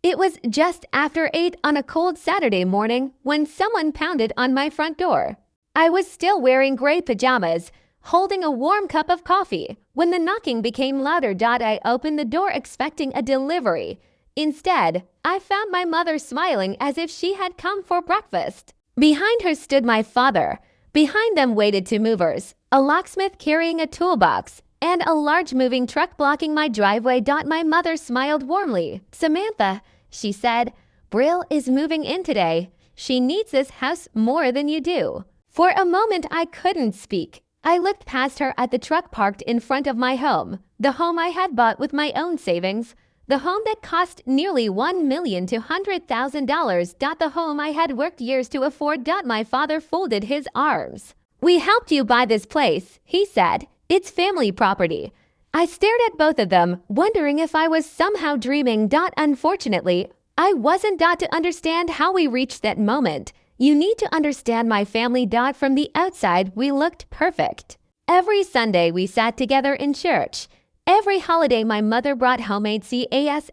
It was just after 8 on a cold Saturday morning when someone pounded on my front door. I was still wearing gray pajamas, holding a warm cup of coffee, when the knocking became louder. I opened the door expecting a delivery. Instead, I found my mother smiling as if she had come for breakfast. Behind her stood my father. Behind them waited two movers, a locksmith carrying a toolbox, and a large moving truck blocking my driveway. My mother smiled warmly. "Samantha," she said, "Brill is moving in today. She needs this house more than you do." For a moment, I couldn't speak. I looked past her at the truck parked in front of my home, the home I had bought with my own savings, the home that cost nearly $1,200,000. The home I had worked years to afford. My father folded his arms. "We helped you buy this place," he said. "It's family property." I stared at both of them, wondering if I was somehow dreaming. Unfortunately, I wasn't. To understand how we reached that moment, you need to understand my family. From the outside, we looked perfect. Every Sunday, we sat together in church. Every holiday, my mother brought homemade casseroles.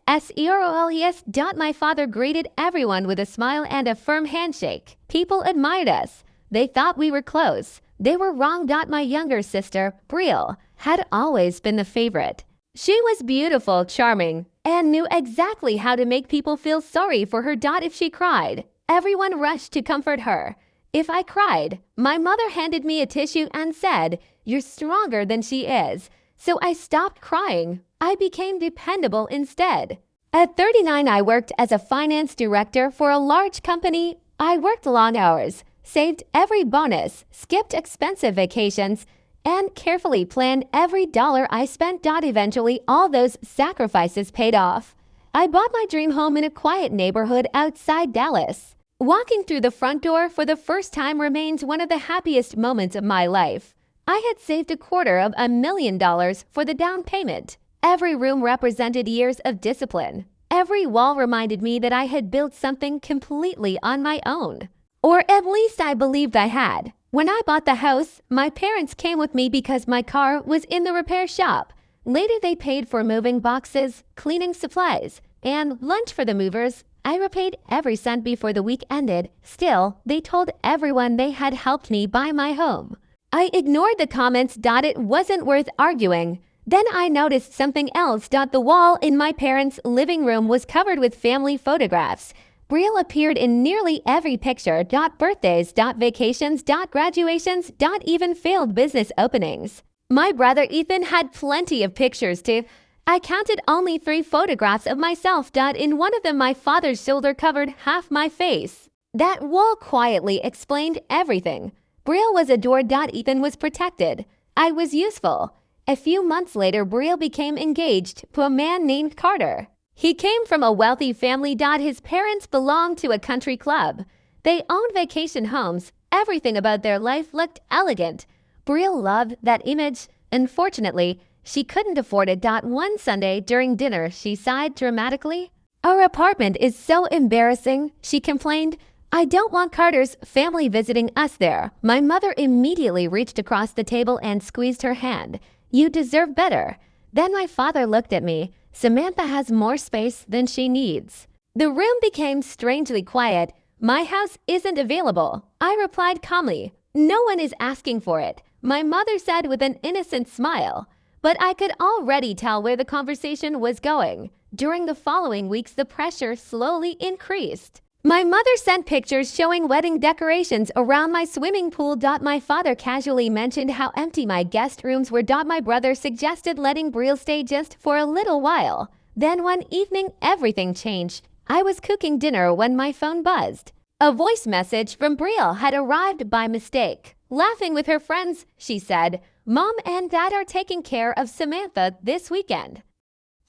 My father greeted everyone with a smile and a firm handshake. People admired us. They thought we were close. They were wrong. My younger sister, Brill, had always been the favorite. She was beautiful, charming, and knew exactly how to make people feel sorry for her. If she cried, everyone rushed to comfort her. If I cried, my mother handed me a tissue and said, "You're stronger than she is." So I stopped crying. I became dependable instead. At 39, I worked as a finance director for a large company. I worked long hours, saved every bonus, skipped expensive vacations, and carefully planned every dollar I spent. Eventually, all those sacrifices paid off. I bought my dream home in a quiet neighborhood outside Dallas. Walking through the front door for the first time remains one of the happiest moments of my life. I had saved $250,000 for the down payment. Every room represented years of discipline. Every wall reminded me that I had built something completely on my own. Or at least I believed I had. When I bought the house, my parents came with me because my car was in the repair shop. Later, they paid for moving boxes, cleaning supplies, and lunch for the movers. I repaid every cent before the week ended. Still, they told everyone they had helped me buy my home. I ignored the comments. It wasn't worth arguing. Then I noticed something else. The wall in my parents' living room was covered with family photographs. Brill appeared in nearly every picture. Birthdays, vacations, graduations, even failed business openings. My brother Ethan had plenty of pictures too. I counted only 3 photographs of myself. In one of them, my father's shoulder covered half my face. That wall quietly explained everything. Brill was adored. Ethan was protected. I was useful. A few months later, Brill became engaged to a man named Carter. He came from a wealthy family. His parents belonged to a country club. They owned vacation homes. Everything about their life looked elegant. Brill loved that image. Unfortunately, she couldn't afford it. One Sunday during dinner, she sighed dramatically. "Our apartment is so embarrassing," she complained. "I don't want Carter's family visiting us there." My mother immediately reached across the table and squeezed her hand. "You deserve better." Then my father looked at me. "Samantha has more space than she needs." The room became strangely quiet. "My house isn't available," I replied calmly. "No one is asking for it," my mother said with an innocent smile. But I could already tell where the conversation was going. During the following weeks, the pressure slowly increased. My mother sent pictures showing wedding decorations around my swimming pool. My father casually mentioned how empty my guest rooms were. My brother suggested letting Brill stay just for a little while. Then one evening, everything changed. I was cooking dinner when my phone buzzed. A voice message from Brill had arrived by mistake. Laughing with her friends, she said, "Mom and Dad are taking care of Samantha this weekend.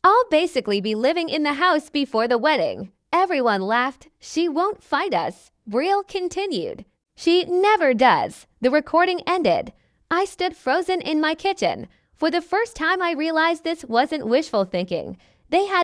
I'll basically be living in the house before the wedding." Everyone laughed. "She won't fight us," Brill continued. "She never does." The recording ended. I stood frozen in my kitchen. For the first time, I realized this wasn't wishful thinking. They had